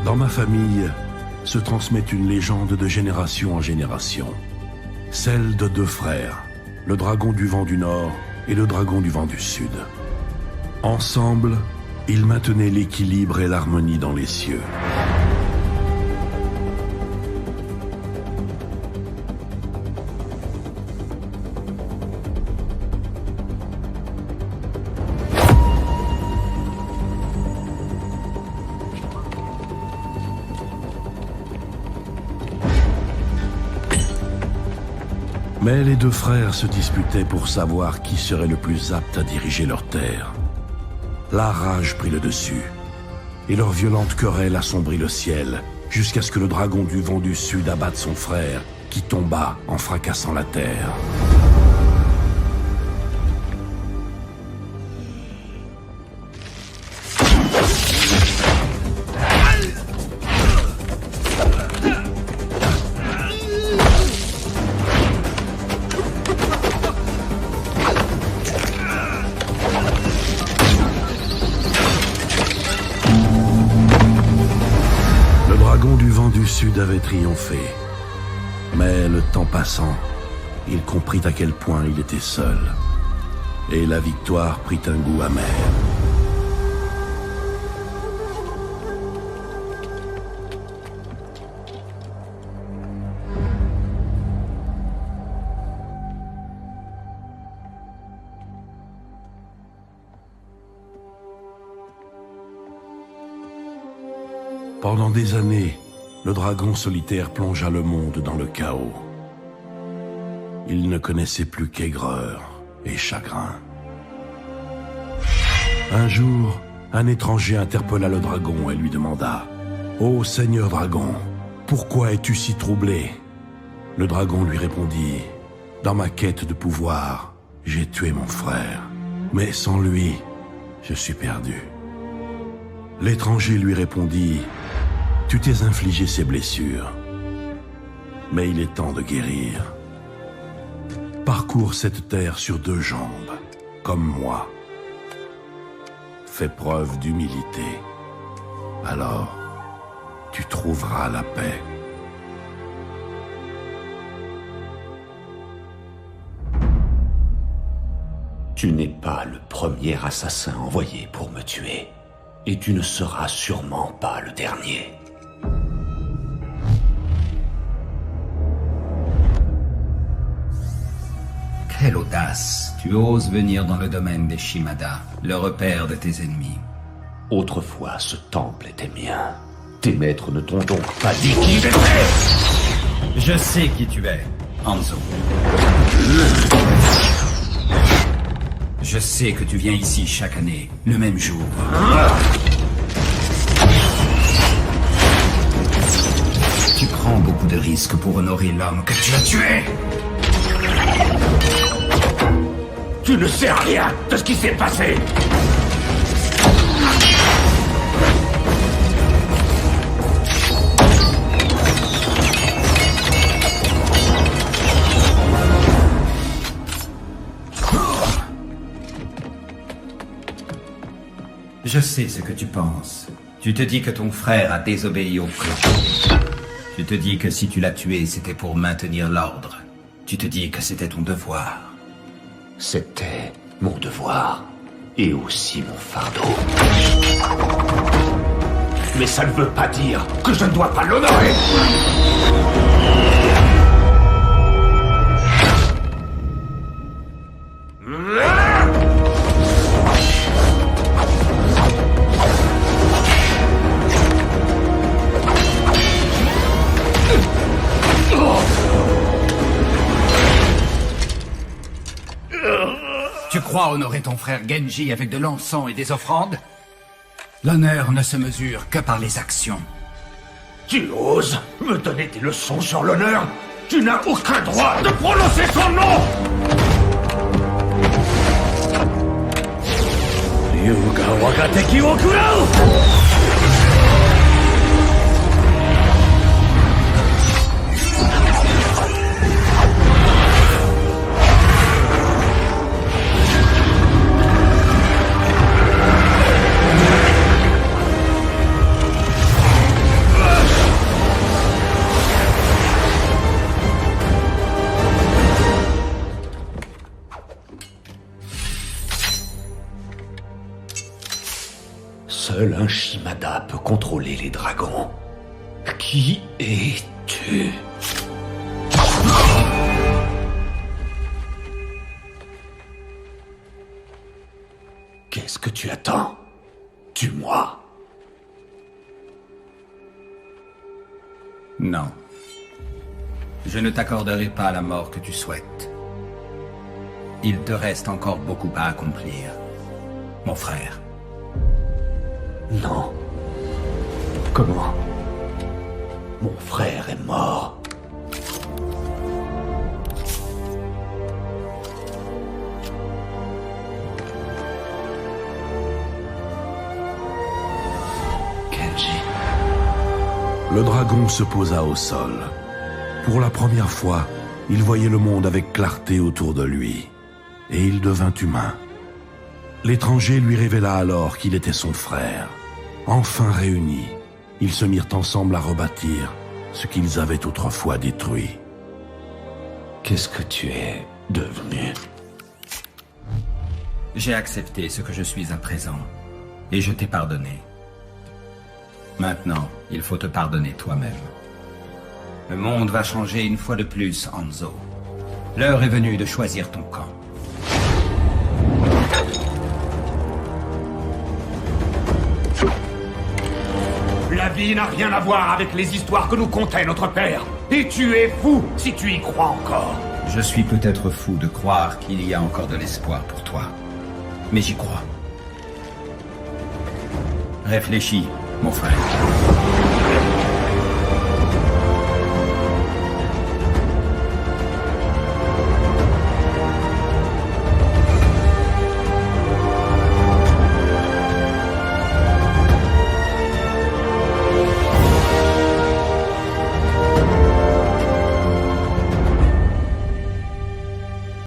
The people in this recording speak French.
Dans ma famille se transmet une légende de génération en génération. Celle de deux frères, le dragon du vent du Nord et le dragon du vent du Sud. Ensemble, ils maintenaient l'équilibre et l'harmonie dans les cieux. Mais les deux frères se disputaient pour savoir qui serait le plus apte à diriger leur terre. La rage prit le dessus, et leur violente querelle assombrit le ciel, jusqu'à ce que le dragon du vent du Sud abatte son frère, qui tomba en fracassant la terre. Sud avait triomphé, mais le temps passant, il comprit à quel point il était seul, et la victoire prit un goût amer. Pendant des années, le dragon solitaire plongea le monde dans le chaos. Il ne connaissait plus qu'aigreur et chagrin. Un jour, un étranger interpella le dragon et lui demanda « Ô Seigneur dragon, pourquoi es-tu si troublé ?» Le dragon lui répondit « Dans ma quête de pouvoir, j'ai tué mon frère, mais sans lui, je suis perdu. » L'étranger lui répondit « Tu t'es infligé ces blessures, mais il est temps de guérir. Parcours cette terre sur deux jambes, comme moi. Fais preuve d'humilité, alors tu trouveras la paix. » Tu n'es pas le premier assassin envoyé pour me tuer, et tu ne seras sûrement pas le dernier. Quelle audace! Tu oses venir dans le domaine des Shimada, le repère de tes ennemis. Autrefois, ce temple était mien. Tes maîtres ne t'ont donc pas dit qui j'étais! Je sais qui tu es, Hanzo. Je sais que tu viens ici chaque année, le même jour. Tu prends beaucoup de risques pour honorer l'homme que tu as tué! Tu ne sais rien de ce qui s'est passé! Je sais ce que tu penses. Tu te dis que ton frère a désobéi au clan. Tu te dis que si tu l'as tué, c'était pour maintenir l'ordre. Tu te dis que c'était ton devoir. C'était mon devoir, et aussi mon fardeau. Mais ça ne veut pas dire que je ne dois pas l'honorer! Tu crois honorer ton frère Genji avec de l'encens et des offrandes? L'honneur ne se mesure que par les actions. Tu oses me donner des leçons sur l'honneur? Tu n'as aucun droit de prononcer son nom! Yuga Wagateki wo kurau! Seul un Shimada peut contrôler les dragons. Qui es-tu? Qu'est-ce que tu attends? Tue-moi. Non. Je ne t'accorderai pas la mort que tu souhaites. Il te reste encore beaucoup à accomplir, mon frère. Non. Comment? Mon frère est mort. Kenji. Le dragon se posa au sol. Pour la première fois, il voyait le monde avec clarté autour de lui. Et il devint humain. L'étranger lui révéla alors qu'il était son frère. Enfin réunis, ils se mirent ensemble à rebâtir ce qu'ils avaient autrefois détruit. Qu'est-ce que tu es devenu? J'ai accepté ce que je suis à présent, et je t'ai pardonné. Maintenant, il faut te pardonner toi-même. Le monde va changer une fois de plus, Hanzo. L'heure est venue de choisir ton camp. La vie n'a rien à voir avec les histoires que nous contait notre père. Et tu es fou si tu y crois encore. Je suis peut-être fou de croire qu'il y a encore de l'espoir pour toi. Mais j'y crois. Réfléchis, mon frère.